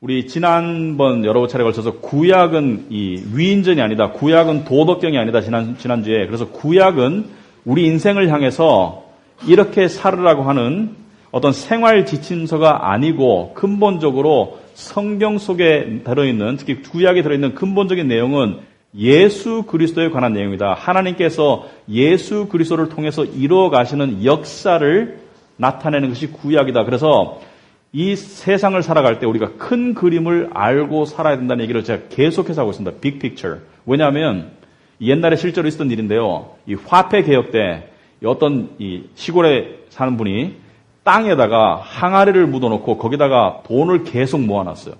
우리 지난번 여러 차례 걸쳐서 구약은 이 위인전이 아니다. 구약은 도덕경이 아니다. 지난주에. 그래서 구약은 우리 인생을 향해서 이렇게 살으라고 하는 어떤 생활 지침서가 아니고 근본적으로 성경 속에 들어있는, 특히 구약에 들어있는 근본적인 내용은 예수 그리스도에 관한 내용이다. 하나님께서 예수 그리스도를 통해서 이루어 가시는 역사를 나타내는 것이 구약이다. 그래서 이 세상을 살아갈 때 우리가 큰 그림을 알고 살아야 된다는 얘기를 제가 계속해서 하고 있습니다. 빅 픽처. 왜냐하면 옛날에 실제로 있었던 일인데요. 이 화폐 개혁 때 어떤 이 시골에 사는 분이 땅에다가 항아리를 묻어놓고 거기다가 돈을 계속 모아놨어요.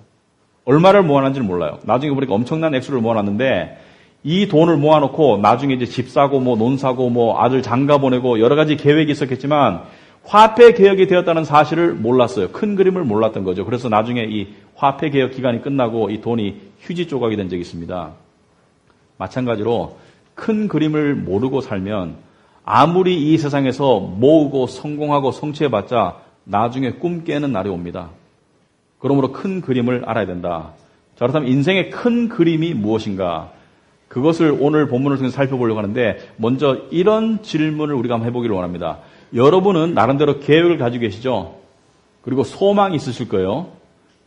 얼마를 모아놨는지는 몰라요. 나중에 보니까 엄청난 액수를 모아놨는데 이 돈을 모아놓고 나중에 이제 집 사고 뭐 논 사고 뭐 아들 장가 보내고 여러 가지 계획이 있었겠지만 화폐 개혁이 되었다는 사실을 몰랐어요. 큰 그림을 몰랐던 거죠. 그래서 나중에 이 화폐 개혁 기간이 끝나고 이 돈이 휴지 조각이 된 적이 있습니다. 마찬가지로 큰 그림을 모르고 살면 아무리 이 세상에서 모으고 성공하고 성취해봤자 나중에 꿈 깨는 날이 옵니다. 그러므로 큰 그림을 알아야 된다. 자, 그렇다면 인생의 큰 그림이 무엇인가? 그것을 오늘 본문을 통해서 살펴보려고 하는데 먼저 이런 질문을 우리가 한번 해보기를 원합니다. 여러분은 나름대로 계획을 가지고 계시죠? 그리고 소망이 있으실 거예요.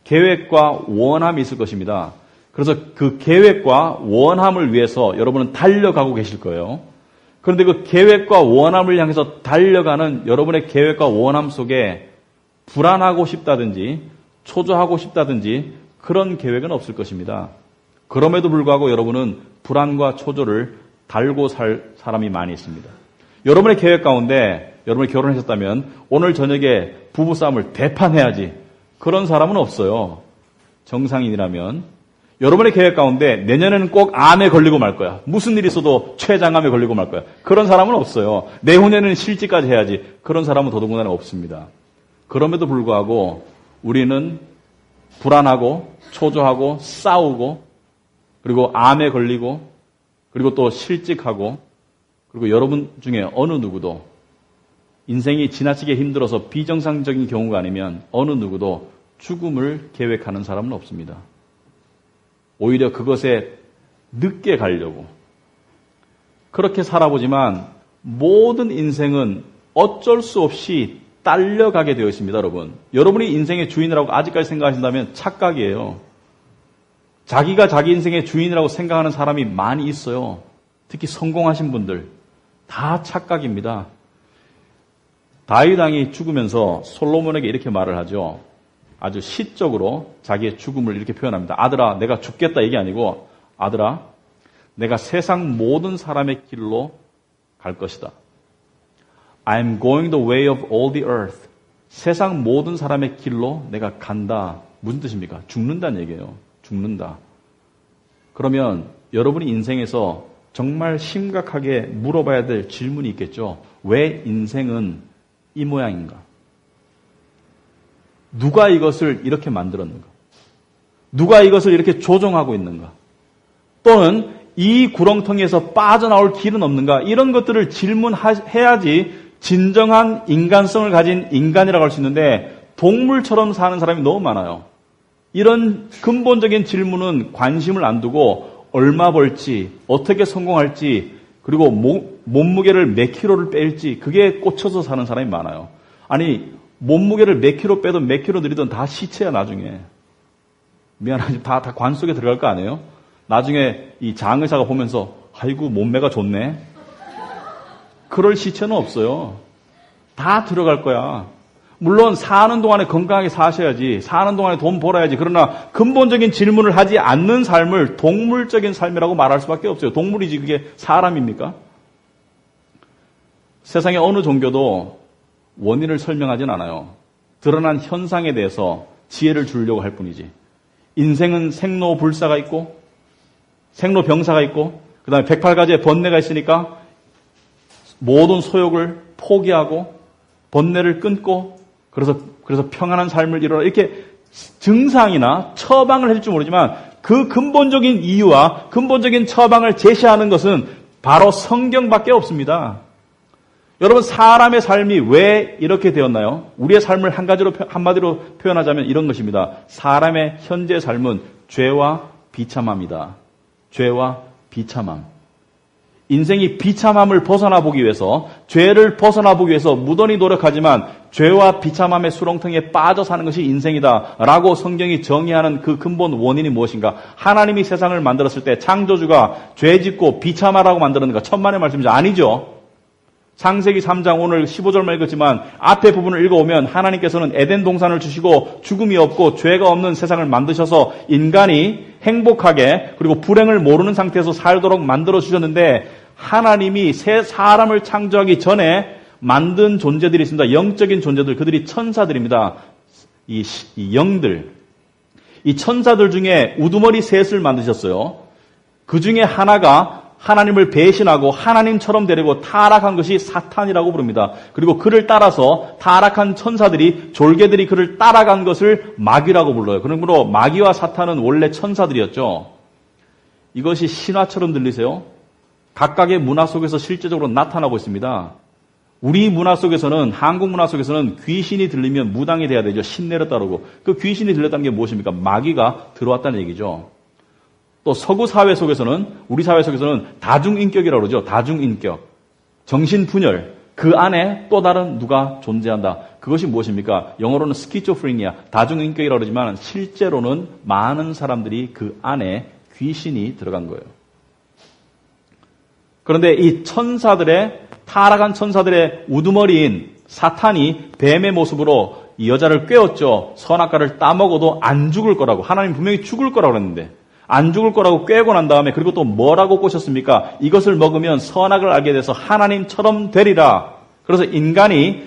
계획과 원함이 있을 것입니다. 그래서 그 계획과 원함을 위해서 여러분은 달려가고 계실 거예요. 그런데 그 계획과 원함을 향해서 달려가는 여러분의 계획과 원함 속에 불안하고 싶다든지 초조하고 싶다든지 그런 계획은 없을 것입니다. 그럼에도 불구하고 여러분은 불안과 초조를 달고 살 사람이 많이 있습니다. 여러분의 계획 가운데 여러분이 결혼하셨다면 오늘 저녁에 부부싸움을 대판해야지 그런 사람은 없어요. 정상인이라면 여러분의 계획 가운데 내년에는 꼭 암에 걸리고 말 거야. 무슨 일이 있어도 췌장암에 걸리고 말 거야. 그런 사람은 없어요. 내후년에는 실직까지 해야지. 그런 사람은 더더군다나 없습니다. 그럼에도 불구하고 우리는 불안하고 초조하고 싸우고 그리고 암에 걸리고 그리고 또 실직하고 그리고 여러분 중에 어느 누구도 인생이 지나치게 힘들어서 비정상적인 경우가 아니면 어느 누구도 죽음을 계획하는 사람은 없습니다. 오히려 그것에 늦게 가려고 그렇게 살아보지만 모든 인생은 어쩔 수 없이 딸려가게 되어 있습니다. 여러분이 인생의 주인이라고 아직까지 생각하신다면 착각이에요. 자기가 자기 인생의 주인이라고 생각하는 사람이 많이 있어요. 특히 성공하신 분들 다 착각입니다. 다윗 왕이 죽으면서 솔로몬에게 이렇게 말을 하죠. 아주 시적으로 자기의 죽음을 이렇게 표현합니다. 아들아, 내가 죽겠다 얘기 아니고 아들아, 내가 세상 모든 사람의 길로 갈 것이다. I'm going the way of all the earth. 세상 모든 사람의 길로 내가 간다. 무슨 뜻입니까? 죽는다는 얘기예요. 죽는다. 그러면 여러분이 인생에서 정말 심각하게 물어봐야 될 질문이 있겠죠. 왜 인생은 이 모양인가? 누가 이것을 이렇게 만들었는가? 누가 이것을 이렇게 조종하고 있는가? 또는 이 구렁텅이에서 빠져나올 길은 없는가? 이런 것들을 질문해야지 진정한 인간성을 가진 인간이라고 할 수 있는데 동물처럼 사는 사람이 너무 많아요. 이런 근본적인 질문은 관심을 안 두고 얼마 벌지, 어떻게 성공할지, 그리고 몸무게를 몇 킬로를 뺄지 그게 꽂혀서 사는 사람이 많아요. 아니 몸무게를 몇 킬로 빼든 몇 킬로 늘리든 다 시체야 나중에. 미안하지 다 관 속에 들어갈 거 아니에요? 나중에 이 장의사가 보면서 아이고 몸매가 좋네. 그럴 시체는 없어요. 다 들어갈 거야. 물론 사는 동안에 건강하게 사셔야지. 사는 동안에 돈 벌어야지. 그러나 근본적인 질문을 하지 않는 삶을 동물적인 삶이라고 말할 수밖에 없어요. 동물이지 그게 사람입니까? 세상의 어느 종교도 원인을 설명하진 않아요. 드러난 현상에 대해서 지혜를 주려고 할 뿐이지. 인생은 생로불사가 있고 생로병사가 있고 그 다음에 108가지의 번뇌가 있으니까 모든 소욕을 포기하고 번뇌를 끊고 그래서 평안한 삶을 이루라 이렇게 증상이나 처방을 해줄지 모르지만 그 근본적인 이유와 근본적인 처방을 제시하는 것은 바로 성경밖에 없습니다. 여러분, 사람의 삶이 왜 이렇게 되었나요? 우리의 삶을 한마디로 표현하자면 이런 것입니다. 사람의 현재 삶은 죄와 비참함이다. 죄와 비참함. 인생이 비참함을 벗어나 보기 위해서, 죄를 벗어나 보기 위해서 무던히 노력하지만 죄와 비참함의 수렁텅이에 빠져 사는 것이 인생이다라고 성경이 정의하는 그 근본 원인이 무엇인가? 하나님이 세상을 만들었을 때 창조주가 죄 짓고 비참하라고 만들었는가? 천만의 말씀이죠. 아니죠. 창세기 3장 오늘 15절만 읽었지만 앞에 부분을 읽어오면 하나님께서는 에덴 동산을 주시고 죽음이 없고 죄가 없는 세상을 만드셔서 인간이 행복하게 그리고 불행을 모르는 상태에서 살도록 만들어 주셨는데, 하나님이 새 사람을 창조하기 전에 만든 존재들이 있습니다. 영적인 존재들, 그들이 천사들입니다. 이 영들, 이 천사들 중에 우두머리 셋을 만드셨어요. 그 중에 하나가 하나님을 배신하고 하나님처럼 되려고 타락한 것이 사탄이라고 부릅니다. 그리고 그를 따라서 타락한 천사들이, 졸개들이 그를 따라간 것을 마귀라고 불러요. 그러므로 마귀와 사탄은 원래 천사들이었죠. 이것이 신화처럼 들리세요? 각각의 문화 속에서 실제적으로 나타나고 있습니다. 우리 문화 속에서는, 한국 문화 속에서는 귀신이 들리면 무당이 돼야 되죠. 신내려 따르고. 그 귀신이 들렸다는 게 무엇입니까? 마귀가 들어왔다는 얘기죠. 또 서구 사회 속에서는, 우리 사회 속에서는 다중인격이라고 그러죠. 다중인격. 정신분열. 그 안에 또 다른 누가 존재한다. 그것이 무엇입니까? 영어로는 스키조프레니아, 다중인격이라고 그러지만 실제로는 많은 사람들이 그 안에 귀신이 들어간 거예요. 그런데 이 천사들의, 타락한 천사들의 우두머리인 사탄이 뱀의 모습으로 이 여자를 꿰었죠. 선악과를 따먹어도 안 죽을 거라고. 하나님 분명히 죽을 거라고 그랬는데 안 죽을 거라고 꿰고 난 다음에, 그리고 또 뭐라고 꼬셨습니까? 이것을 먹으면 선악을 알게 돼서 하나님처럼 되리라. 그래서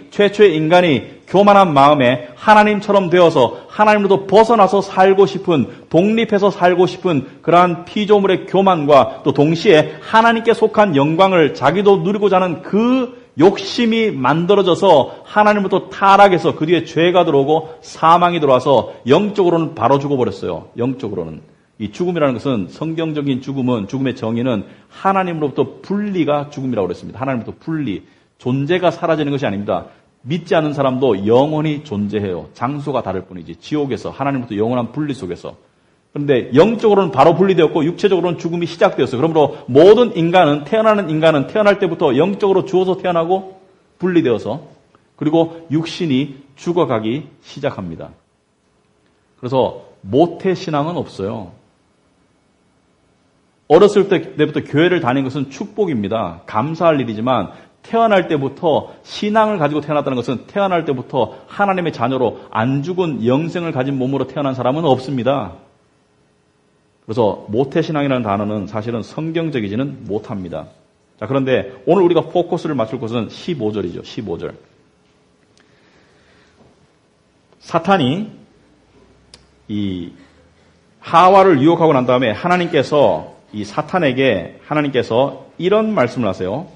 최초의 인간이 교만한 마음에 하나님처럼 되어서 하나님으로부터 벗어나서 살고 싶은, 독립해서 살고 싶은 그러한 피조물의 교만과 또 동시에 하나님께 속한 영광을 자기도 누리고자 하는 그 욕심이 만들어져서 하나님으로부터 타락해서 그 뒤에 죄가 들어오고 사망이 들어와서 영적으로는 바로 죽어버렸어요. 영적으로는. 이 죽음이라는 것은, 성경적인 죽음은, 죽음의 정의는 하나님으로부터 분리가 죽음이라고 그랬습니다. 하나님으로부터 분리. 존재가 사라지는 것이 아닙니다. 믿지 않는 사람도 영원히 존재해요. 장소가 다를 뿐이지. 지옥에서, 하나님으로부터 영원한 분리 속에서. 그런데 영적으로는 바로 분리되었고 육체적으로는 죽음이 시작되었어요. 그러므로 모든 인간은, 태어나는 인간은 태어날 때부터 영적으로 주어서 태어나고 분리되어서, 그리고 육신이 죽어가기 시작합니다. 그래서 모태신앙은 없어요. 어렸을 때부터 교회를 다니는 것은 축복입니다. 감사할 일이지만 태어날 때부터 신앙을 가지고 태어났다는 것은 태어날 때부터 하나님의 자녀로 안 죽은 영생을 가진 몸으로 태어난 사람은 없습니다. 그래서 모태신앙이라는 단어는 사실은 성경적이지는 못합니다. 자, 그런데 오늘 우리가 포커스를 맞출 것은 15절이죠. 15절. 사탄이 이 하와를 유혹하고 난 다음에 하나님께서 이 사탄에게 이런 말씀을 하세요.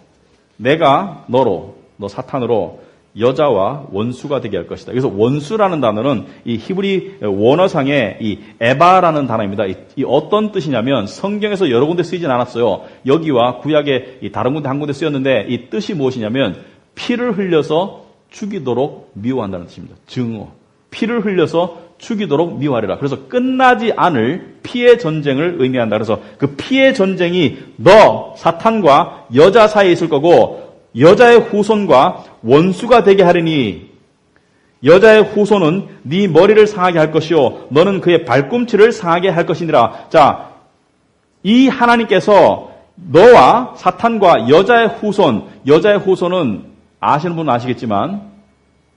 내가 너 사탄으로 여자와 원수가 되게 할 것이다. 그래서 원수라는 단어는 이 히브리 원어상의 이 에바라는 단어입니다. 이 어떤 뜻이냐면 성경에서 여러 군데 쓰이진 않았어요. 여기와 구약의 이 다른 군데 한 군데 쓰였는데 이 뜻이 무엇이냐면 피를 흘려서 죽이도록 미워한다는 뜻입니다. 증오. 피를 흘려서 죽이도록 미워하리라. 그래서 끝나지 않을 피의 전쟁을 의미한다. 그래서 그 피의 전쟁이 너 사탄과 여자 사이에 있을 거고 여자의 후손과 원수가 되게 하리니 여자의 후손은 네 머리를 상하게 할 것이요 너는 그의 발꿈치를 상하게 할 것이니라. 자, 이 하나님께서 너와 사탄과 여자의 후손은 아시는 분은 아시겠지만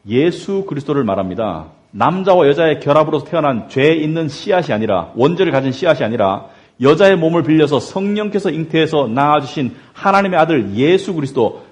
예수 그리스도를 말합니다. 남자와 여자의 결합으로 태어난 죄 있는 씨앗이 아니라, 원죄를 가진 씨앗이 아니라 여자의 몸을 빌려서 성령께서 잉태해서 낳아주신 하나님의 아들 예수 그리스도.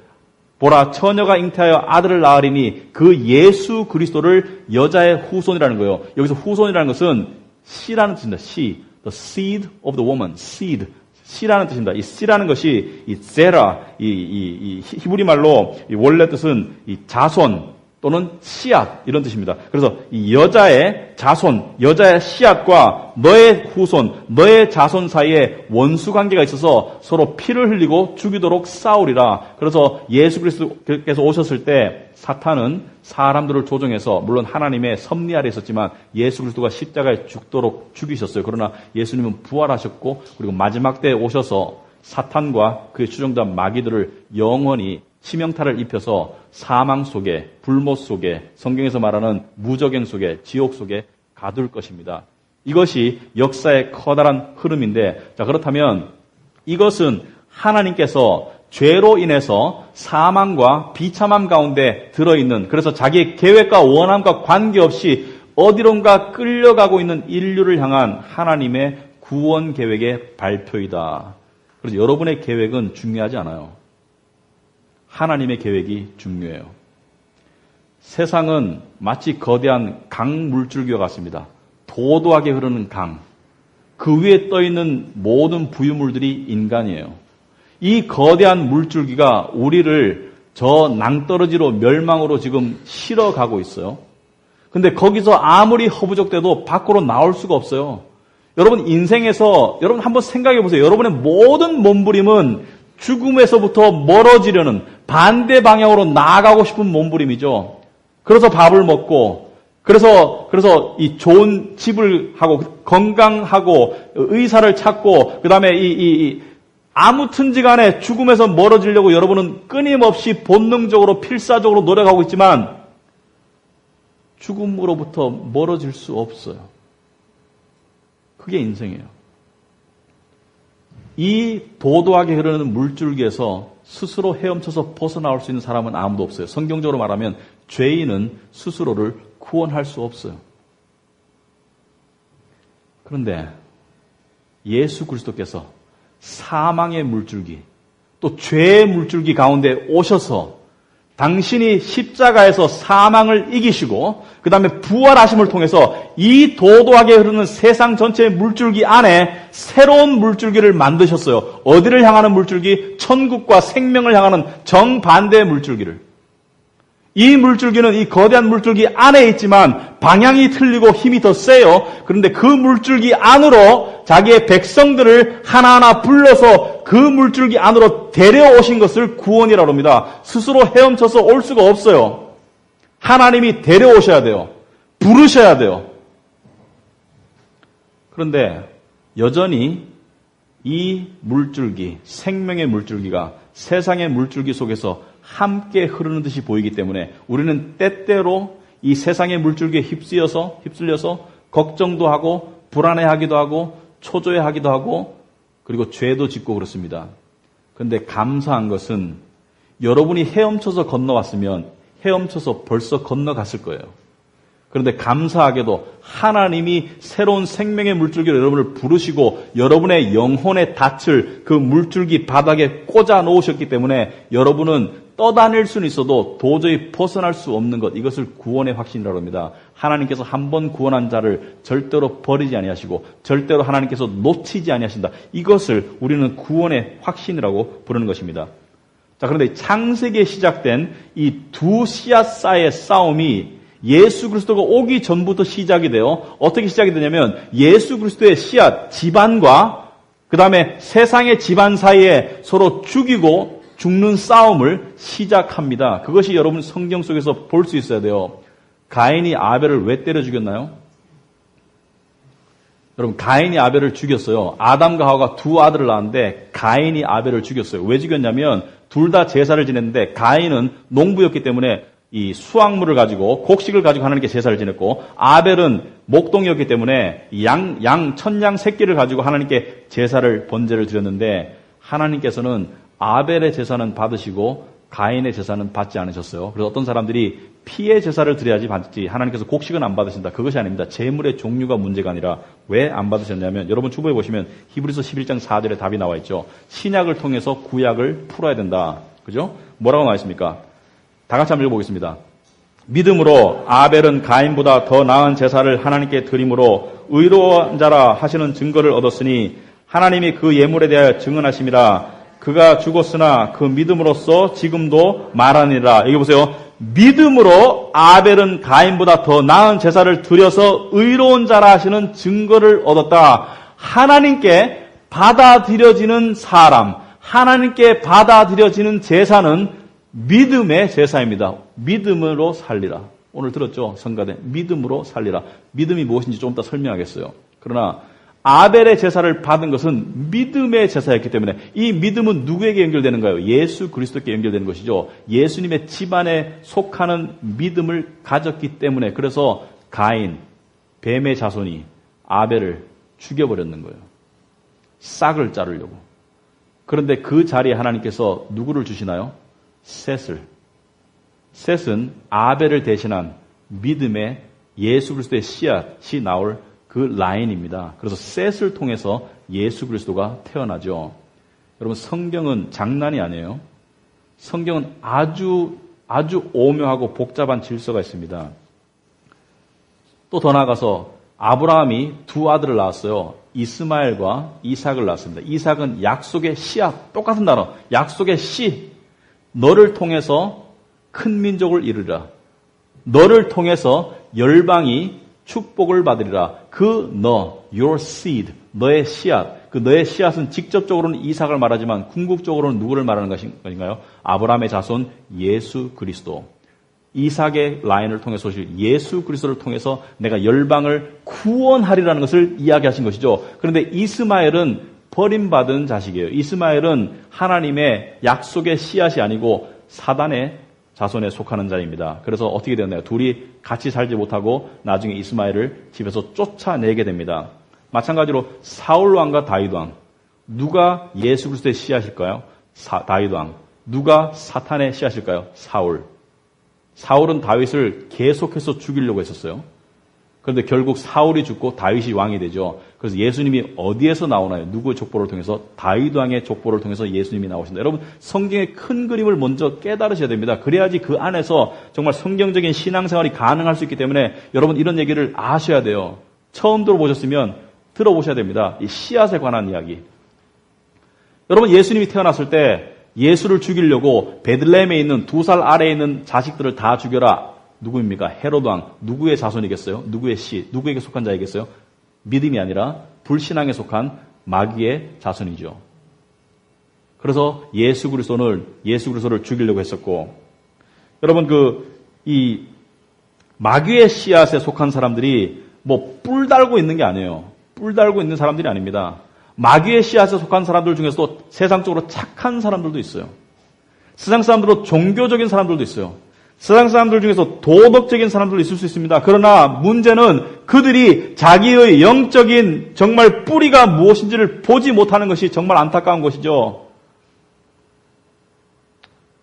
보라, 처녀가 잉태하여 아들을 낳으리니 그 예수 그리스도를 여자의 후손이라는 거예요. 여기서 후손이라는 것은 씨라는 뜻입니다. 씨, the seed of the woman, seed, 씨라는 뜻입니다. 이 씨라는 것이 이 제라, 이 히브리 말로 이 원래 뜻은 이 자손 또는 씨앗 이런 뜻입니다. 그래서 이 여자의 자손, 여자의 씨앗과 너의 후손, 너의 자손 사이에 원수 관계가 있어서 서로 피를 흘리고 죽이도록 싸우리라. 그래서 예수 그리스도께서 오셨을 때 사탄은 사람들을 조종해서 물론 하나님의 섭리 아래 있었지만 예수 그리스도가 십자가에 죽도록 죽이셨어요. 그러나 예수님은 부활하셨고 그리고 마지막 때에 오셔서 사탄과 그의 추종자 마귀들을 영원히 치명타를 입혀서 사망 속에, 불못 속에, 성경에서 말하는 무저갱 속에, 지옥 속에 가둘 것입니다. 이것이 역사의 커다란 흐름인데, 자, 그렇다면 이것은 하나님께서 죄로 인해서 사망과 비참함 가운데 들어있는, 그래서 자기의 계획과 원함과 관계없이 어디론가 끌려가고 있는 인류를 향한 하나님의 구원 계획의 발표이다. 그래서 여러분의 계획은 중요하지 않아요. 하나님의 계획이 중요해요. 세상은 마치 거대한 강 물줄기와 같습니다. 도도하게 흐르는 강. 그 위에 떠있는 모든 부유물들이 인간이에요. 이 거대한 물줄기가 우리를 저 낭떠러지로 멸망으로 지금 실어가고 있어요. 근데 거기서 아무리 허부적대도 밖으로 나올 수가 없어요. 여러분 인생에서 여러분 한번 생각해 보세요. 여러분의 모든 몸부림은 죽음에서부터 멀어지려는 반대 방향으로 나아가고 싶은 몸부림이죠. 그래서 밥을 먹고, 그래서 이 좋은 집을 하고, 건강하고, 의사를 찾고, 그 다음에 아무튼지 간에 죽음에서 멀어지려고 여러분은 끊임없이 본능적으로, 필사적으로 노력하고 있지만, 죽음으로부터 멀어질 수 없어요. 그게 인생이에요. 이 도도하게 흐르는 물줄기에서 스스로 헤엄쳐서 벗어나올 수 있는 사람은 아무도 없어요. 성경적으로 말하면 죄인은 스스로를 구원할 수 없어요. 그런데 예수 그리스도께서 사망의 물줄기, 또 죄의 물줄기 가운데 오셔서 당신이 십자가에서 사망을 이기시고 그 다음에 부활하심을 통해서 이 도도하게 흐르는 세상 전체의 물줄기 안에 새로운 물줄기를 만드셨어요. 어디를 향하는 물줄기? 천국과 생명을 향하는 정반대의 물줄기를. 이 물줄기는 이 거대한 물줄기 안에 있지만 방향이 틀리고 힘이 더 세요. 그런데 그 물줄기 안으로 자기의 백성들을 하나하나 불러서 그 물줄기 안으로 데려오신 것을 구원이라고 합니다. 스스로 헤엄쳐서 올 수가 없어요. 하나님이 데려오셔야 돼요. 부르셔야 돼요. 그런데 여전히 이 물줄기, 생명의 물줄기가 세상의 물줄기 속에서 함께 흐르는 듯이 보이기 때문에 우리는 때때로 이 세상의 물줄기에 휩쓸려서 걱정도 하고 불안해하기도 하고 초조해하기도 하고 그리고 죄도 짓고 그렇습니다. 그런데 감사한 것은 여러분이 헤엄쳐서 건너왔으면 헤엄쳐서 벌써 건너갔을 거예요. 그런데 감사하게도 하나님이 새로운 생명의 물줄기로 여러분을 부르시고 여러분의 영혼의 닻을 그 물줄기 바닥에 꽂아 놓으셨기 때문에 여러분은 떠다닐 수는 있어도 도저히 벗어날 수 없는 것, 이것을 구원의 확신이라고 합니다. 하나님께서 한 번 구원한 자를 절대로 버리지 아니하시고 절대로 하나님께서 놓치지 아니하신다. 이것을 우리는 구원의 확신이라고 부르는 것입니다. 자, 그런데 창세기에 시작된 이 두 씨앗 사이의 싸움이 예수 그리스도가 오기 전부터 시작이 돼요. 어떻게 시작이 되냐면 예수 그리스도의 씨앗, 집안과 그 다음에 세상의 집안 사이에 서로 죽이고 죽는 싸움을 시작합니다. 그것이 여러분 성경 속에서 볼 수 있어야 돼요. 가인이 아벨을 왜 때려 죽였나요? 여러분 가인이 아벨을 죽였어요. 아담과 하와가 두 아들을 낳았는데 가인이 아벨을 죽였어요. 왜 죽였냐면 둘 다 제사를 지냈는데 가인은 농부였기 때문에 이 수확물을 가지고 곡식을 가지고 하나님께 제사를 지냈고 아벨은 목동이었기 때문에 천양 새끼를 가지고 하나님께 제사를 번제를 드렸는데 하나님께서는 아벨의 제사는 받으시고 가인의 제사는 받지 않으셨어요. 그래서 어떤 사람들이 피의 제사를 드려야지 받지 하나님께서 곡식은 안 받으신다. 그것이 아닙니다. 제물의 종류가 문제가 아니라 왜 안 받으셨냐면 여러분 주보에 보시면 히브리서 11장 4절에 답이 나와 있죠. 신약을 통해서 구약을 풀어야 된다. 그죠? 뭐라고 나와 있습니까? 다 같이 한번 읽어보겠습니다. 믿음으로 아벨은 가인보다 더 나은 제사를 하나님께 드림으로 의로운 자라 하시는 증거를 얻었으니 하나님이 그 예물에 대하여 증언하심이라. 그가 죽었으나 그 믿음으로써 지금도 말하니라. 여기 보세요. 믿음으로 아벨은 가인보다 더 나은 제사를 드려서 의로운 자라 하시는 증거를 얻었다. 하나님께 받아들여지는 사람, 하나님께 받아들여지는 제사는 믿음의 제사입니다. 믿음으로 살리라. 오늘 들었죠? 성가대. 믿음으로 살리라. 믿음이 무엇인지 좀 이따 설명하겠어요. 그러나 아벨의 제사를 받은 것은 믿음의 제사였기 때문에 이 믿음은 누구에게 연결되는가요? 예수 그리스도께 연결되는 것이죠. 예수님의 집안에 속하는 믿음을 가졌기 때문에 그래서 가인, 뱀의 자손이 아벨을 죽여버렸는 거예요. 싹을 자르려고. 그런데 그 자리에 하나님께서 누구를 주시나요? 셋을. 셋은 아벨을 대신한 믿음의 예수 그리스도의 씨앗이 나올 그 라인입니다. 그래서 셋을 통해서 예수 그리스도가 태어나죠. 여러분 성경은 장난이 아니에요. 성경은 아주 오묘하고 복잡한 질서가 있습니다. 또 더 나아가서 아브라함이 두 아들을 낳았어요. 이스마엘과 이삭을 낳았습니다. 이삭은 약속의 씨앗, 똑같은 단어, 약속의 씨. 너를 통해서 큰 민족을 이루리라. 너를 통해서 열방이 축복을 받으리라. 그 너, your seed, 너의 씨앗. 그 너의 씨앗은 직접적으로는 이삭을 말하지만 궁극적으로는 누구를 말하는 것인가요? 아브라함의 자손 예수 그리스도. 이삭의 라인을 통해서 오실 예수 그리스도를 통해서 내가 열방을 구원하리라는 것을 이야기하신 것이죠. 그런데 이스마엘은 버림받은 자식이에요. 이스마엘은 하나님의 약속의 씨앗이 아니고 사단의 자손에 속하는 자입니다. 그래서 어떻게 되었나요? 둘이 같이 살지 못하고 나중에 이스마엘을 집에서 쫓아내게 됩니다. 마찬가지로 사울 왕과 다윗 왕. 누가 예수 그리스도의 씨앗일까요? 다윗 왕. 누가 사탄의 씨앗일까요? 사울. 사울은 다윗을 계속해서 죽이려고 했었어요. 그런데 결국 사울이 죽고 다윗이 왕이 되죠. 그래서 예수님이 어디에서 나오나요? 누구의 족보를 통해서? 다윗 왕의 족보를 통해서 예수님이 나오신다. 여러분 성경의 큰 그림을 먼저 깨달으셔야 됩니다. 그래야지 그 안에서 정말 성경적인 신앙생활이 가능할 수 있기 때문에 여러분 이런 얘기를 아셔야 돼요. 처음 들어보셨으면 들어보셔야 됩니다. 이 씨앗에 관한 이야기. 여러분 예수님이 태어났을 때 예수를 죽이려고 베들레헴에 있는 2살 아래에 있는 자식들을 다 죽여라. 누구입니까? 헤롯 왕. 누구의 자손이겠어요? 누구의 씨? 누구에게 속한 자이겠어요? 믿음이 아니라 불신앙에 속한 마귀의 자손이죠. 그래서 예수 그리스도를 죽이려고 했었고, 여러분 이 마귀의 씨앗에 속한 사람들이 뭐 뿔 달고 있는 게 아니에요. 뿔 달고 있는 사람들이 아닙니다. 마귀의 씨앗에 속한 사람들 중에서도 세상적으로 착한 사람들도 있어요. 세상 사람들로 종교적인 사람들도 있어요. 세상 사람들 중에서 도덕적인 사람들도 있을 수 있습니다. 그러나 문제는 그들이 자기의 영적인 정말 뿌리가 무엇인지를 보지 못하는 것이 정말 안타까운 것이죠.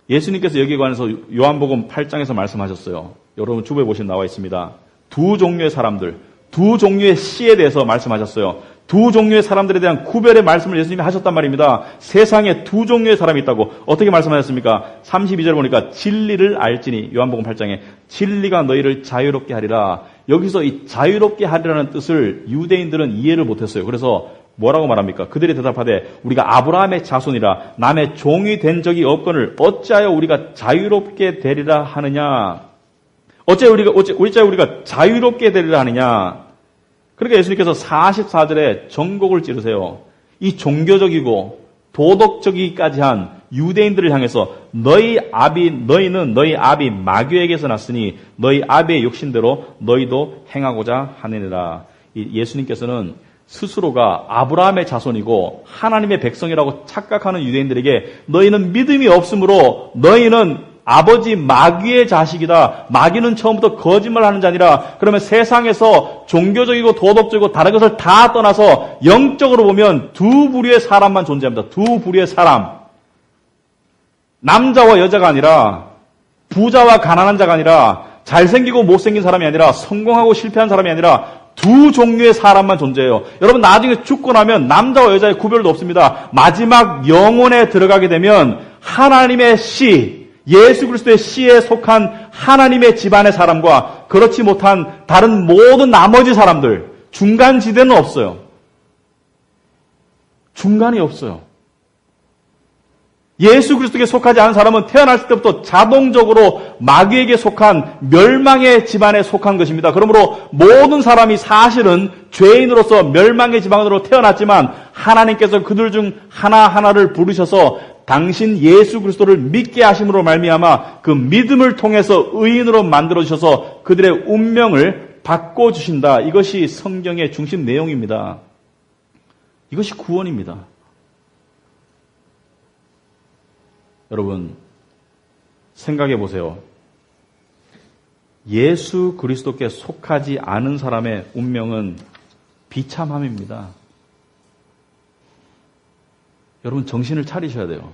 예수님께서 여기에 관해서 요한복음 8장에서 말씀하셨어요. 여러분 주부에 보시면 나와 있습니다. 두 종류의 사람들, 두 종류의 씨에 대해서 말씀하셨어요. 두 종류의 사람들에 대한 구별의 말씀을 예수님이 하셨단 말입니다. 세상에 두 종류의 사람이 있다고. 어떻게 말씀하셨습니까? 32절 보니까 진리를 알지니, 요한복음 8장에 진리가 너희를 자유롭게 하리라. 여기서 이 자유롭게 하리라는 뜻을 유대인들은 이해를 못했어요. 그래서 뭐라고 말합니까? 그들이 대답하되 우리가 아브라함의 자손이라 남의 종이 된 적이 없거늘 어찌하여 우리가 자유롭게 되리라 하느냐. 어찌하여 우리가 자유롭게 되리라 하느냐. 그러니까 예수님께서 44절에 전곡을 찌르세요. 이 종교적이고 도덕적이기까지 한 유대인들을 향해서 너희는 너희 아비 마귀에게서 났으니 너희 아비의 욕심대로 너희도 행하고자 하느니라. 예수님께서는 스스로가 아브라함의 자손이고 하나님의 백성이라고 착각하는 유대인들에게 너희는 믿음이 없으므로 너희는 아버지 마귀의 자식이다. 마귀는 처음부터 거짓말하는 자니라. 그러면 세상에서 종교적이고 도덕적이고 다른 것을 다 떠나서 영적으로 보면 두 부류의 사람만 존재합니다. 두 부류의 사람. 남자와 여자가 아니라 부자와 가난한 자가 아니라 잘생기고 못생긴 사람이 아니라 성공하고 실패한 사람이 아니라 두 종류의 사람만 존재해요. 여러분 나중에 죽고 나면 남자와 여자의 구별도 없습니다. 마지막 영혼에 들어가게 되면 하나님의 씨, 예수 그리스도의 씨에 속한 하나님의 집안의 사람과 그렇지 못한 다른 모든 나머지 사람들, 중간 지대는 없어요. 중간이 없어요. 예수 그리스도에게 속하지 않은 사람은 태어날 때부터 자동적으로 마귀에게 속한 멸망의 집안에 속한 것입니다. 그러므로 모든 사람이 사실은 죄인으로서 멸망의 집안으로 태어났지만 하나님께서 그들 중 하나하나를 부르셔서 당신 예수 그리스도를 믿게 하심으로 말미암아 그 믿음을 통해서 의인으로 만들어 주셔서 그들의 운명을 바꿔 주신다. 이것이 성경의 중심 내용입니다. 이것이 구원입니다. 여러분, 생각해 보세요. 예수 그리스도께 속하지 않은 사람의 운명은 비참함입니다. 여러분, 정신을 차리셔야 돼요.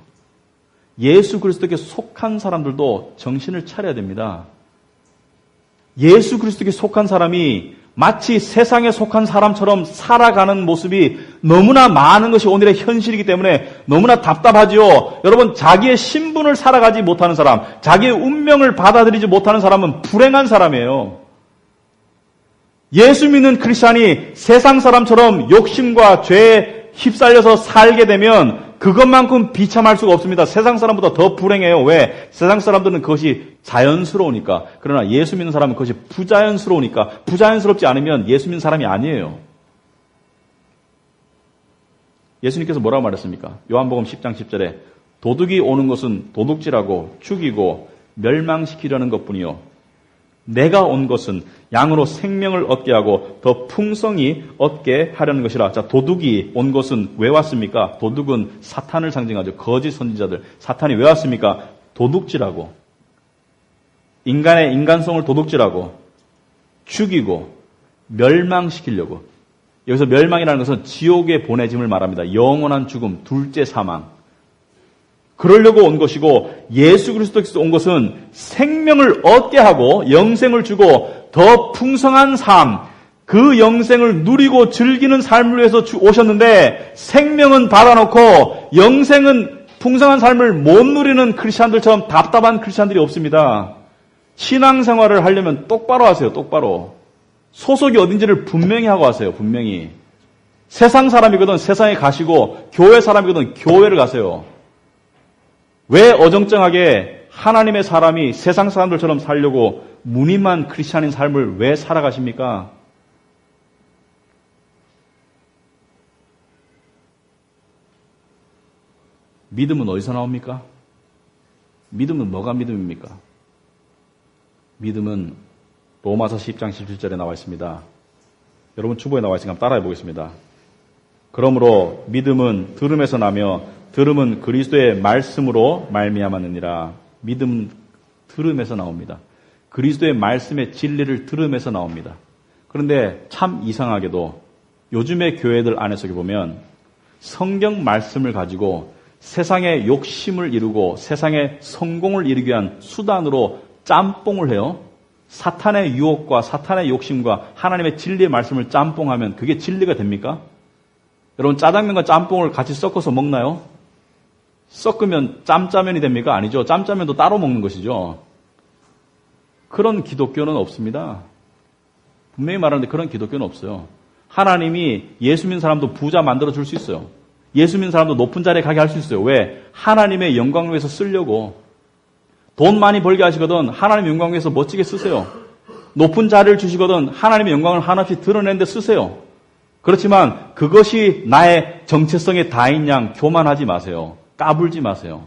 예수 그리스도께 속한 사람들도 정신을 차려야 됩니다. 예수 그리스도께 속한 사람이 마치 세상에 속한 사람처럼 살아가는 모습이 너무나 많은 것이 오늘의 현실이기 때문에 너무나 답답하지요. 여러분, 자기의 신분을 살아가지 못하는 사람, 자기의 운명을 받아들이지 못하는 사람은 불행한 사람이에요. 예수 믿는 크리스찬이 세상 사람처럼 욕심과 죄에 휩쓸려서 살게 되면 그것만큼 비참할 수가 없습니다. 세상 사람보다 더 불행해요. 왜? 세상 사람들은 그것이 자연스러우니까. 그러나 예수 믿는 사람은 그것이 부자연스러우니까. 부자연스럽지 않으면 예수 믿는 사람이 아니에요. 예수님께서 뭐라고 말했습니까? 요한복음 10장 10절에 도둑이 오는 것은 도둑질하고 죽이고 멸망시키려는 것뿐이요. 내가 온 것은 양으로 생명을 얻게 하고 더 풍성히 얻게 하려는 것이라. 자, 도둑이 온 것은 왜 왔습니까? 도둑은 사탄을 상징하죠. 거짓 선지자들. 사탄이 왜 왔습니까? 도둑질하고, 인간의 인간성을 도둑질하고, 죽이고, 멸망시키려고. 여기서 멸망이라는 것은 지옥에 보내짐을 말합니다. 영원한 죽음, 둘째 사망. 그러려고 온 것이고 예수 그리스도께서 온 것은 생명을 얻게 하고 영생을 주고 더 풍성한 삶, 그 영생을 누리고 즐기는 삶을 위해서 오셨는데 생명은 받아놓고 영생은 풍성한 삶을 못 누리는 크리스찬들처럼 답답한 크리스찬들이 없습니다. 신앙생활을 하려면 똑바로 하세요. 똑바로. 소속이 어딘지를 분명히 하고 하세요. 분명히. 세상 사람이거든 세상에 가시고 교회 사람이거든 교회를 가세요. 왜 어정쩡하게 하나님의 사람이 세상 사람들처럼 살려고 무늬만 크리스찬인 삶을 왜 살아가십니까? 믿음은 어디서 나옵니까? 믿음은 뭐가 믿음입니까? 믿음은 로마서 10장 17절에 나와 있습니다. 여러분 주보에 나와 있으니까 따라해 보겠습니다. 그러므로 믿음은 들음에서 나며 들음은 그리스도의 말씀으로 말미암았느니라. 믿음 들음에서 나옵니다. 그리스도의 말씀의 진리를 들음에서 나옵니다. 그런데 참 이상하게도 요즘의 교회들 안에서 보면 성경 말씀을 가지고 세상의 욕심을 이루고 세상의 성공을 이루기 위한 수단으로 짬뽕을 해요. 사탄의 유혹과 사탄의 욕심과 하나님의 진리의 말씀을 짬뽕하면 그게 진리가 됩니까? 여러분 짜장면과 짬뽕을 같이 섞어서 먹나요? 섞으면 짬짜면이 됩니까? 아니죠. 짬짜면도 따로 먹는 것이죠. 그런 기독교는 없습니다. 분명히 말하는데 그런 기독교는 없어요. 하나님이 예수 믿는 사람도 부자 만들어 줄 수 있어요. 예수 믿는 사람도 높은 자리에 가게 할 수 있어요. 왜? 하나님의 영광을 위해서 쓰려고. 돈 많이 벌게 하시거든 하나님의 영광을 위해서 멋지게 쓰세요. 높은 자리를 주시거든 하나님의 영광을 한없이 드러내는 데 쓰세요. 그렇지만 그것이 나의 정체성의 다인 양 교만하지 마세요. 까불지 마세요.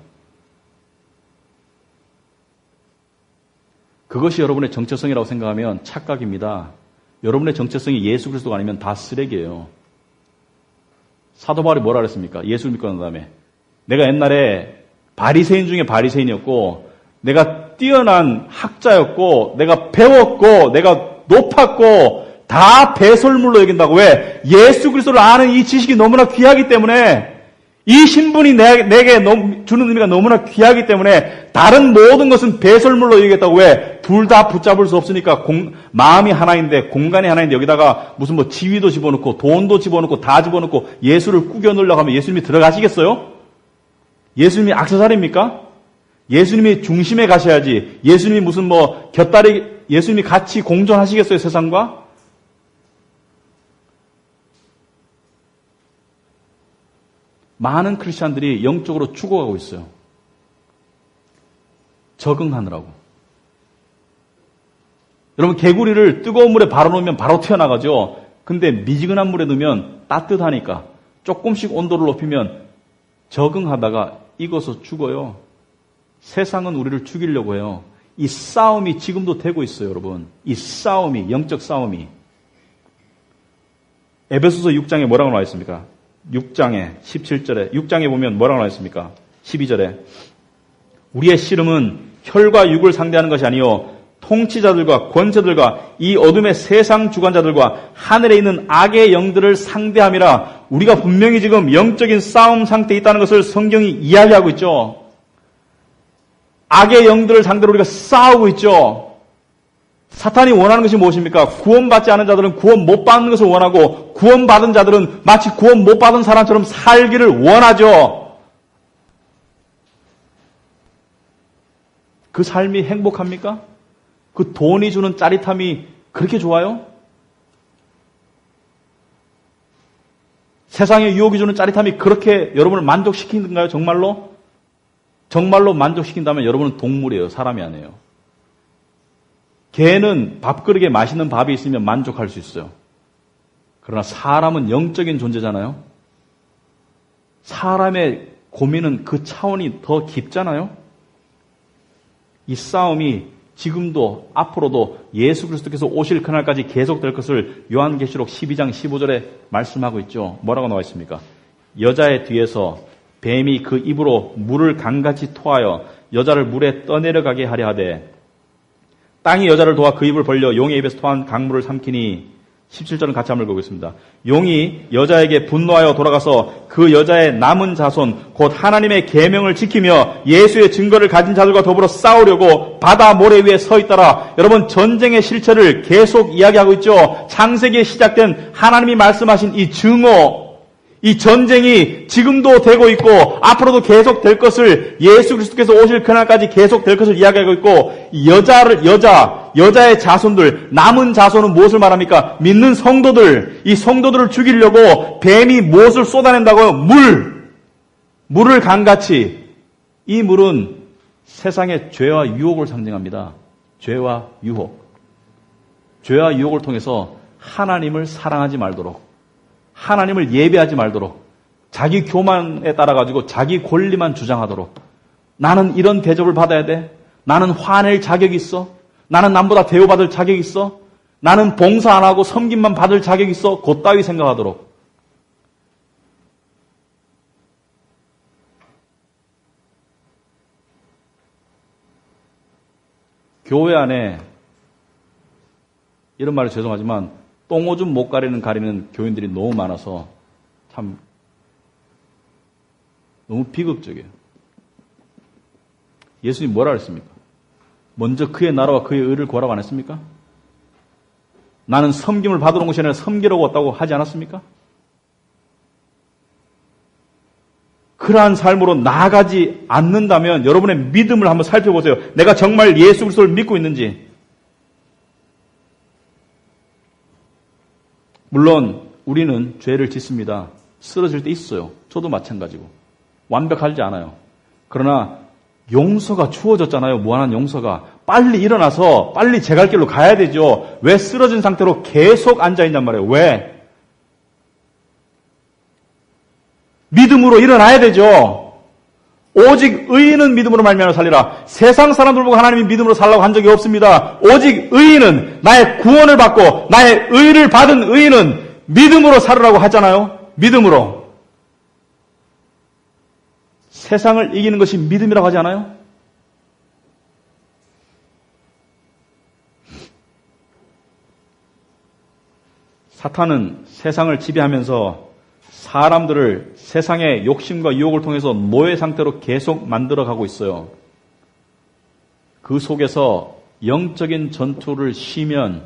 그것이 여러분의 정체성이라고 생각하면 착각입니다. 여러분의 정체성이 예수 그리스도가 아니면 다 쓰레기예요. 사도 바울이 뭐라 그랬습니까? 예수를 믿고 난 다음에 내가 옛날에 바리새인 중에 바리새인이었고 내가 뛰어난 학자였고 내가 배웠고 내가 높았고 다 배설물로 여긴다고. 왜? 예수 그리스도를 아는 이 지식이 너무나 귀하기 때문에 이 신분이 내게 주는 의미가 너무나 귀하기 때문에 다른 모든 것은 배설물로 여기겠다고. 왜? 둘 다 붙잡을 수 없으니까 마음이 하나인데 공간이 하나인데 여기다가 무슨 뭐 지위도 집어넣고 돈도 집어넣고 다 집어넣고 예수를 꾸겨 넣으려고 하면 예수님이 들어가시겠어요? 예수님이 액세서리입니까? 예수님이 중심에 가셔야지. 예수님이 무슨 뭐 곁다리 예수님이 같이 공존하시겠어요? 세상과? 많은 크리스찬들이 영적으로 죽어가고 있어요. 적응하느라고. 여러분, 개구리를 뜨거운 물에 바로 놓으면 바로 튀어나가죠. 근데 미지근한 물에 넣으면 따뜻하니까 조금씩 온도를 높이면 적응하다가 익어서 죽어요. 세상은 우리를 죽이려고 해요. 이 싸움이 지금도 되고 있어요, 여러분. 이 싸움이, 영적 싸움이. 에베소서 6장에 뭐라고 나와 있습니까? 6장에 17절에 6장에 보면 뭐라고 나와 있습니까? 12절에 우리의 씨름은 혈과 육을 상대하는 것이 아니요 통치자들과 권세들과 이 어둠의 세상 주관자들과 하늘에 있는 악의 영들을 상대함이라. 우리가 분명히 지금 영적인 싸움 상태에 있다는 것을 성경이 이야기하고 있죠. 악의 영들을 상대로 우리가 싸우고 있죠. 사탄이 원하는 것이 무엇입니까? 구원받지 않은 자들은 구원 못 받는 것을 원하고 구원받은 자들은 마치 구원 못 받은 사람처럼 살기를 원하죠. 그 삶이 행복합니까? 그 돈이 주는 짜릿함이 그렇게 좋아요? 세상의 유혹이 주는 짜릿함이 그렇게 여러분을 만족시키는가요? 정말로? 정말로 만족시킨다면 여러분은 동물이에요. 사람이 아니에요. 개는 밥그릇에 맛있는 밥이 있으면 만족할 수 있어요. 그러나 사람은 영적인 존재잖아요. 사람의 고민은 그 차원이 더 깊잖아요. 이 싸움이 지금도 앞으로도 예수 그리스도께서 오실 그날까지 계속될 것을 요한계시록 12장 15절에 말씀하고 있죠. 뭐라고 나와 있습니까? 여자의 뒤에서 뱀이 그 입으로 물을 강같이 토하여 여자를 물에 떠내려가게 하려 하되 땅이 여자를 도와 그 입을 벌려 용의 입에서 토한 강물을 삼키니 17절은 같이 한번 보겠습니다. 용이 여자에게 분노하여 돌아가서 그 여자의 남은 자손 곧 하나님의 계명을 지키며 예수의 증거를 가진 자들과 더불어 싸우려고 바다 모래 위에 서 있더라. 여러분, 전쟁의 실체를 계속 이야기하고 있죠. 창세기에 시작된 하나님이 말씀하신 이 증오, 이 전쟁이 지금도 되고 있고 앞으로도 계속 될 것을, 예수 그리스도께서 오실 그날까지 계속 될 것을 이야기하고 있고, 여자의 자손들, 남은 자손은 무엇을 말합니까? 믿는 성도들, 이 성도들을 죽이려고 뱀이 무엇을 쏟아낸다고요? 물을 강같이. 이 물은 세상의 죄와 유혹을 상징합니다. 죄와 유혹. 죄와 유혹을 통해서 하나님을 사랑하지 말도록, 하나님을 예배하지 말도록, 자기 교만에 따라가지고 자기 권리만 주장하도록, 나는 이런 대접을 받아야 돼, 나는 화낼 자격이 있어, 나는 남보다 대우받을 자격이 있어, 나는 봉사 안 하고 섬김만 받을 자격이 있어, 그따위 생각하도록. 교회 안에, 이런 말이 죄송하지만 똥오줌 못 가리는 교인들이 너무 많아서 참 너무 비극적이에요. 예수님 뭐라 그랬습니까? 먼저 그의 나라와 그의 의를 구하라고 안 했습니까? 나는 섬김을 받으러 온 것이 아니라 섬기러 왔다고 하지 않았습니까? 그러한 삶으로 나아가지 않는다면 여러분의 믿음을 한번 살펴보세요. 내가 정말 예수 그리스도를 믿고 있는지. 물론 우리는 죄를 짓습니다. 쓰러질 때 있어요. 저도 마찬가지고. 완벽하지 않아요. 그러나 용서가 주어졌잖아요. 무한한 용서가. 빨리 일어나서 빨리 제 갈 길로 가야 되죠. 왜 쓰러진 상태로 계속 앉아있냔 말이에요. 왜? 믿음으로 일어나야 되죠. 오직 의인은 믿음으로 말미암아 살리라. 세상 사람들 보고 하나님이 믿음으로 살라고 한 적이 없습니다. 오직 의인은, 나의 구원을 받고 나의 의를 받은 의인은 믿음으로 살으라고 하잖아요. 믿음으로. 세상을 이기는 것이 믿음이라고 하지 않아요? 사탄은 세상을 지배하면서 사람들을 세상의 욕심과 유혹을 통해서 노예 상태로 계속 만들어가고 있어요. 그 속에서 영적인 전투를 쉬면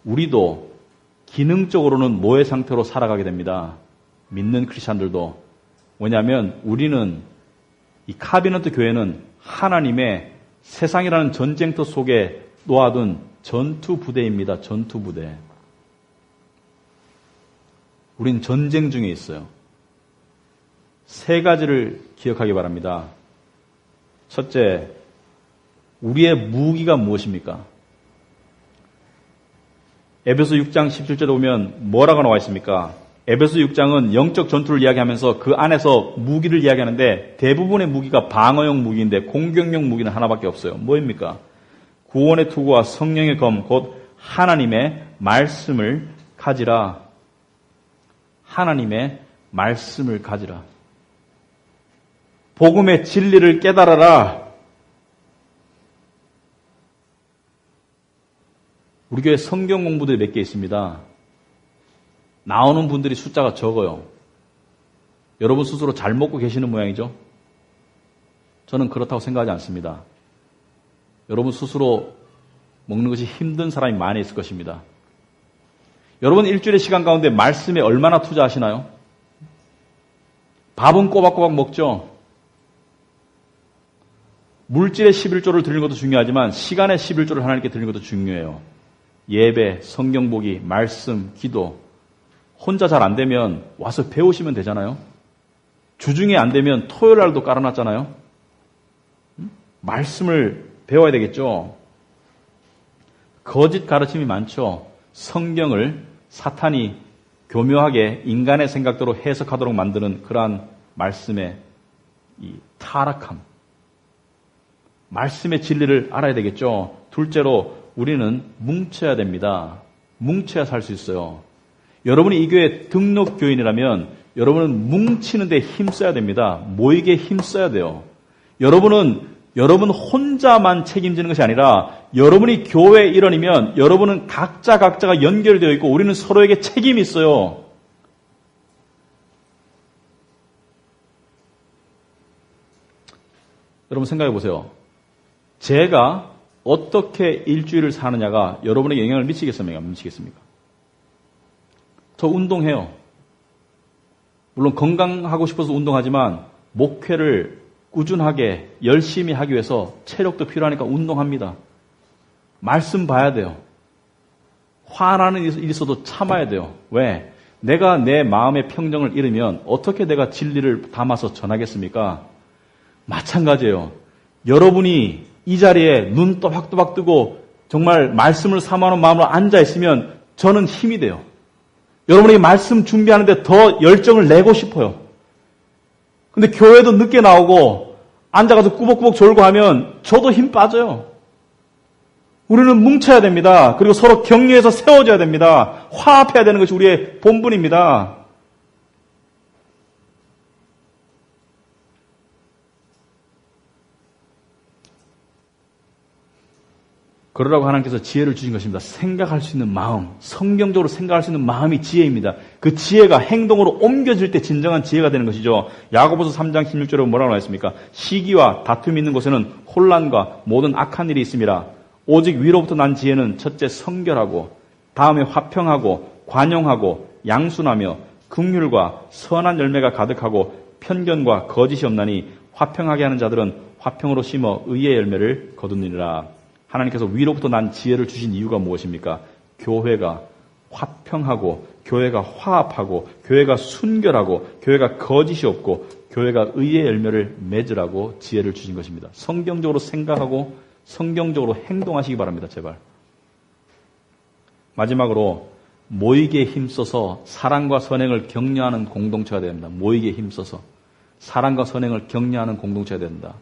우리도 기능적으로는 노예 상태로 살아가게 됩니다. 믿는 크리스찬들도. 왜냐하면 우리는, 이 카비넌트 교회는 하나님의 세상이라는 전쟁터 속에 놓아둔 전투 부대입니다. 전투 부대. 우린 전쟁 중에 있어요. 세 가지를 기억하기 바랍니다. 첫째, 우리의 무기가 무엇입니까? 에베소 6장 17절에 보면 뭐라고 나와 있습니까? 에베소 6장은 영적 전투를 이야기하면서 그 안에서 무기를 이야기하는데 대부분의 무기가 방어용 무기인데 공격용 무기는 하나밖에 없어요. 뭐입니까? 구원의 투구와 성령의 검, 곧 하나님의 말씀을 가지라. 하나님의 말씀을 가지라. 복음의 진리를 깨달아라. 우리 교회 성경 공부들이 몇 개 있습니다. 나오는 분들이 숫자가 적어요. 여러분 스스로 잘 먹고 계시는 모양이죠? 저는 그렇다고 생각하지 않습니다. 여러분 스스로 먹는 것이 힘든 사람이 많이 있을 것입니다. 여러분 일주일의 시간 가운데 말씀에 얼마나 투자하시나요? 밥은 꼬박꼬박 먹죠? 물질의 11조를 드리는 것도 중요하지만 시간의 11조를 하나님께 드리는 것도 중요해요. 예배, 성경 보기, 말씀, 기도. 혼자 잘 안 되면 와서 배우시면 되잖아요. 주중에 안 되면 토요일 날도 깔아놨잖아요. 말씀을 배워야 되겠죠. 거짓 가르침이 많죠. 성경을 사탄이 교묘하게 인간의 생각대로 해석하도록 만드는 그러한 말씀의 이 타락함. 말씀의 진리를 알아야 되겠죠. 둘째로 우리는 뭉쳐야 됩니다. 뭉쳐야 살 수 있어요. 여러분이 이 교회 등록 교인이라면 여러분은 뭉치는데 힘써야 됩니다. 모이게 힘써야 돼요. 여러분 혼자만 책임지는 것이 아니라 여러분이 교회 일원이면 여러분은 각자가 연결되어 있고 우리는 서로에게 책임이 있어요. 여러분 생각해 보세요. 제가 어떻게 일주일을 사느냐가 여러분에게 영향을 미치겠습니까? 미치겠습니까? 저 운동해요. 물론 건강하고 싶어서 운동하지만 목회를 꾸준하게 열심히 하기 위해서 체력도 필요하니까 운동합니다. 말씀 봐야 돼요. 화나는 일이 있어도 참아야 돼요. 왜? 내가 내 마음의 평정을 잃으면 어떻게 내가 진리를 담아서 전하겠습니까? 마찬가지예요. 여러분이 이 자리에 눈 또박또박 뜨고 정말 말씀을 사모하는 마음으로 앉아있으면 저는 힘이 돼요. 여러분이 말씀 준비하는데 더 열정을 내고 싶어요. 근데 교회도 늦게 나오고 앉아가서 꾸벅꾸벅 졸고 하면 저도 힘 빠져요. 우리는 뭉쳐야 됩니다. 그리고 서로 격려해서 세워줘야 됩니다. 화합해야 되는 것이 우리의 본분입니다. 그러라고 하나님께서 지혜를 주신 것입니다. 생각할 수 있는 마음, 성경적으로 생각할 수 있는 마음이 지혜입니다. 그 지혜가 행동으로 옮겨질 때 진정한 지혜가 되는 것이죠. 야고보서 3장 16절에 뭐라고 나와 있습니까? 시기와 다툼이 있는 곳에는 혼란과 모든 악한 일이 있습니다. 오직 위로부터 난 지혜는 첫째 성결하고 다음에 화평하고 관용하고 양순하며 긍휼과 선한 열매가 가득하고 편견과 거짓이 없나니 화평하게 하는 자들은 화평으로 심어 의의 열매를 거두느니라. 하나님께서 위로부터 난 지혜를 주신 이유가 무엇입니까? 교회가 화평하고 교회가 화합하고 교회가 순결하고 교회가 거짓이 없고 교회가 의의 열매를 맺으라고 지혜를 주신 것입니다. 성경적으로 생각하고 성경적으로 행동하시기 바랍니다. 제발. 마지막으로 모이기에 힘써서 사랑과 선행을 격려하는 공동체가 됩니다. 모이기에 힘써서 사랑과 선행을 격려하는 공동체가 된다.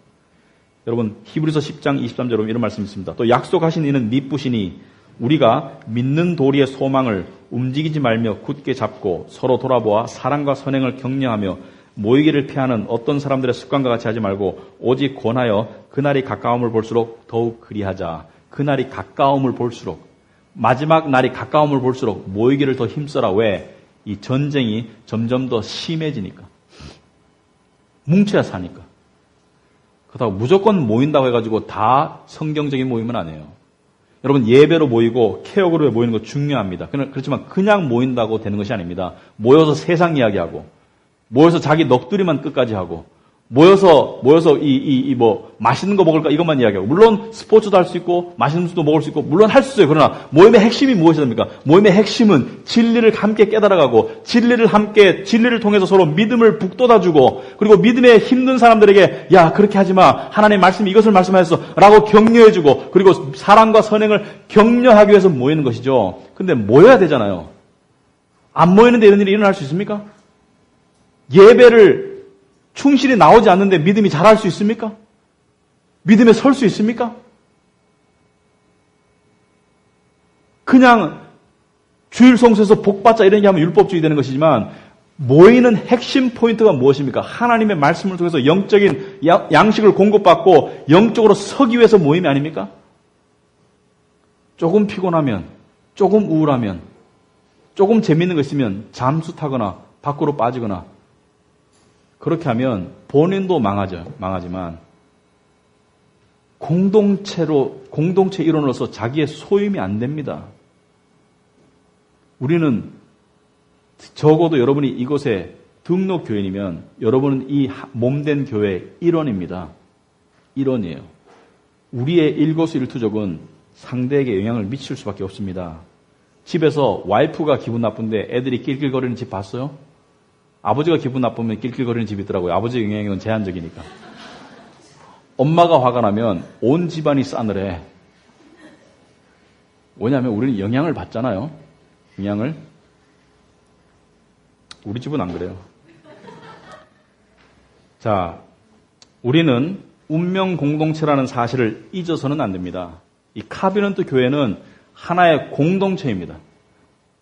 여러분 히브리서 10장 23절에 보면 이런 말씀이 있습니다. 또 약속하신 이는 미쁘시니 우리가 믿는 도리의 소망을 움직이지 말며 굳게 잡고 서로 돌아보아 사랑과 선행을 격려하며 모이기를 피하는 어떤 사람들의 습관과 같이 하지 말고 오직 권하여 그날이 가까움을 볼수록 더욱 그리하자. 그날이 가까움을 볼수록 마지막 날이 가까움을 볼수록 모이기를 더 힘써라. 왜? 이 전쟁이 점점 더 심해지니까. 뭉쳐야 사니까. 그렇다고 무조건 모인다고 해가지고 다 성경적인 모임은 아니에요. 여러분 예배로 모이고 케어그룹에 모이는 거 중요합니다. 그렇지만 그냥 모인다고 되는 것이 아닙니다. 모여서 세상 이야기하고 모여서 자기 넋두리만 끝까지 하고 모여서 뭐 맛있는 거 먹을까 이것만 이야기하고, 물론 스포츠도 할 수 있고 맛있는 것도 먹을 수 있고 물론 할 수 있어요. 그러나 모임의 핵심이 무엇이 됩니까? 모임의 핵심은 진리를 함께 깨달아가고 진리를 통해서 서로 믿음을 북돋아주고, 그리고 믿음에 힘든 사람들에게 야 그렇게 하지 마, 하나님의 말씀이 이것을 말씀하셨어라고 격려해주고, 그리고 사랑과 선행을 격려하기 위해서 모이는 것이죠. 근데 모여야 되잖아요. 안 모이는데 이런 일이 일어날 수 있습니까? 예배를 충실히 나오지 않는데 믿음이 자랄 수 있습니까? 믿음에 설 수 있습니까? 그냥 주일 성수에서 복받자 이런 게 하면 율법주의 되는 것이지만, 모이는 핵심 포인트가 무엇입니까? 하나님의 말씀을 통해서 영적인 양식을 공급받고 영적으로 서기 위해서 모임이 아닙니까? 조금 피곤하면, 조금 우울하면, 조금 재밌는 거 있으면 잠수 타거나 밖으로 빠지거나, 그렇게 하면 본인도 망하지만 공동체 일원으로서 자기의 소임이 안 됩니다. 우리는 적어도 여러분이 이곳에 등록 교인이면 여러분은 이 몸된 교회의 일원입니다. 일원이에요. 우리의 일거수일투족은 상대에게 영향을 미칠 수밖에 없습니다. 집에서 와이프가 기분 나쁜데 애들이 낄낄거리는 집 봤어요? 아버지가 기분 나쁘면 낄낄거리는 집이 있더라고요. 아버지의 영향력은 제한적이니까. 엄마가 화가 나면 온 집안이 싸늘해. 왜냐하면 우리는 영향을 받잖아요. 영향을. 우리 집은 안 그래요. 자, 우리는 운명 공동체라는 사실을 잊어서는 안 됩니다. 이 카비넌트 교회는 하나의 공동체입니다.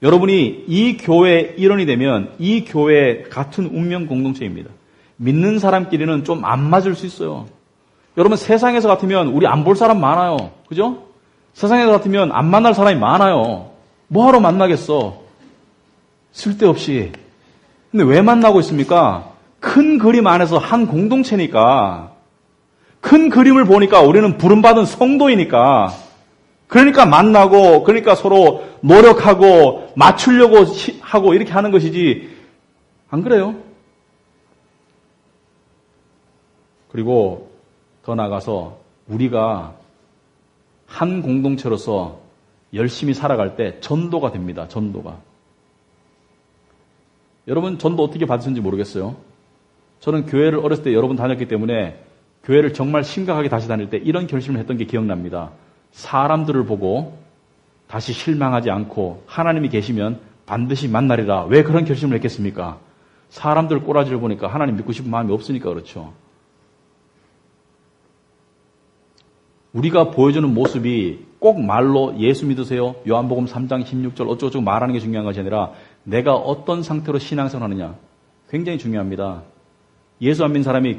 여러분이 이 교회의 일원이 되면 이 교회 같은 운명 공동체입니다. 믿는 사람끼리는 좀 안 맞을 수 있어요. 여러분, 세상에서 같으면 우리 안 볼 사람 많아요. 그죠? 세상에서 같으면 안 만날 사람이 많아요. 뭐하러 만나겠어? 쓸데없이. 근데 왜 만나고 있습니까? 큰 그림 안에서 한 공동체니까. 큰 그림을 보니까 우리는 부름받은 성도이니까. 그러니까 만나고, 그러니까 서로 노력하고, 맞추려고 하고, 이렇게 하는 것이지. 안 그래요? 그리고 더 나아가서 우리가 한 공동체로서 열심히 살아갈 때 전도가 됩니다. 전도가. 여러분, 전도 어떻게 받으셨는지 모르겠어요. 저는 교회를 어렸을 때 여러 번 다녔기 때문에 교회를 정말 심각하게 다시 다닐 때 이런 결심을 했던 게 기억납니다. 사람들을 보고 다시 실망하지 않고 하나님이 계시면 반드시 만나리라. 왜 그런 결심을 했겠습니까? 사람들 꼬라지를 보니까 하나님 믿고 싶은 마음이 없으니까 그렇죠. 우리가 보여주는 모습이 꼭 말로 예수 믿으세요, 요한복음 3장 16절 어쩌고저쩌고 말하는 게 중요한 것이 아니라 내가 어떤 상태로 신앙생활을 하느냐, 굉장히 중요합니다. 예수 안 믿는 사람이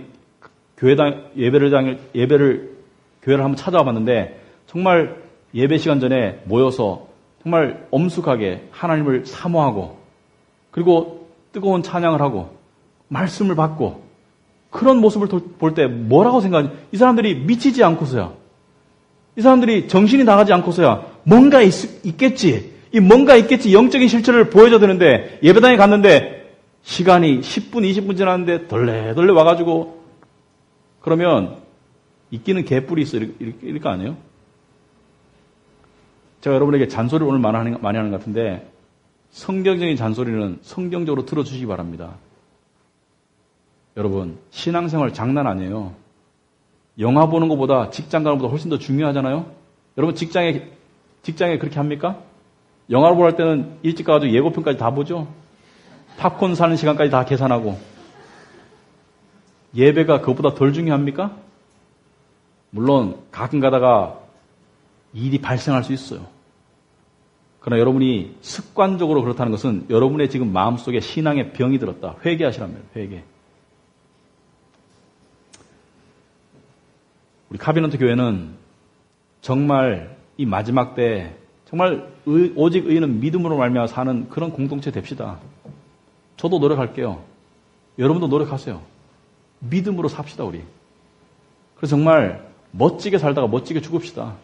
예배를 한번 찾아와 봤는데 정말 예배 시간 전에 모여서 정말 엄숙하게 하나님을 사모하고, 그리고 뜨거운 찬양을 하고 말씀을 받고, 그런 모습을 볼 때 뭐라고 생각하지? 이 사람들이 미치지 않고서야, 이 사람들이 정신이 나가지 않고서야 뭔가 있겠지, 이 뭔가 있겠지 영적인 실체를 보여줘야 되는데, 예배당에 갔는데 시간이 10분 20분 지났는데 덜레덜레 와가지고, 그러면 있기는 개뿔이 있어, 이럴 거 아니에요? 제가 여러분에게 잔소리를 오늘 많이 하는 것 같은데, 성경적인 잔소리는 성경적으로 들어주시기 바랍니다. 여러분, 신앙생활 장난 아니에요. 영화 보는 것보다 직장 가는 것보다 훨씬 더 중요하잖아요. 여러분, 직장에 그렇게 합니까? 영화를 보러 갈 때는 일찍 가가지고 예고편까지 다 보죠. 팝콘 사는 시간까지 다 계산하고. 예배가 그것보다 덜 중요합니까? 물론 가끔 가다가 일이 발생할 수 있어요. 그러나 여러분이 습관적으로 그렇다는 것은 여러분의 지금 마음속에 신앙의 병이 들었다. 회개하시라면 회개. 우리 카비넌트 교회는 정말 이 마지막 때 정말 오직 의인은 믿음으로 말미암아 사는 그런 공동체 됩시다. 저도 노력할게요. 여러분도 노력하세요. 믿음으로 삽시다, 우리. 그래서 정말 멋지게 살다가 멋지게 죽읍시다.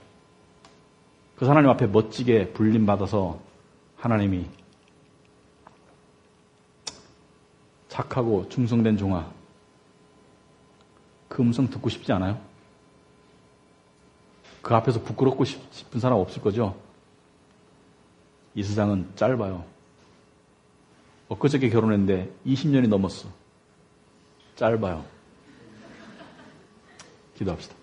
그 하나님 앞에 멋지게 불림받아서 하나님이 착하고 충성된 종아, 그 음성 듣고 싶지 않아요? 그 앞에서 부끄럽고 싶은 사람 없을 거죠? 이 세상은 짧아요. 엊그저께 결혼했는데 20년이 넘었어. 짧아요. 기도합시다.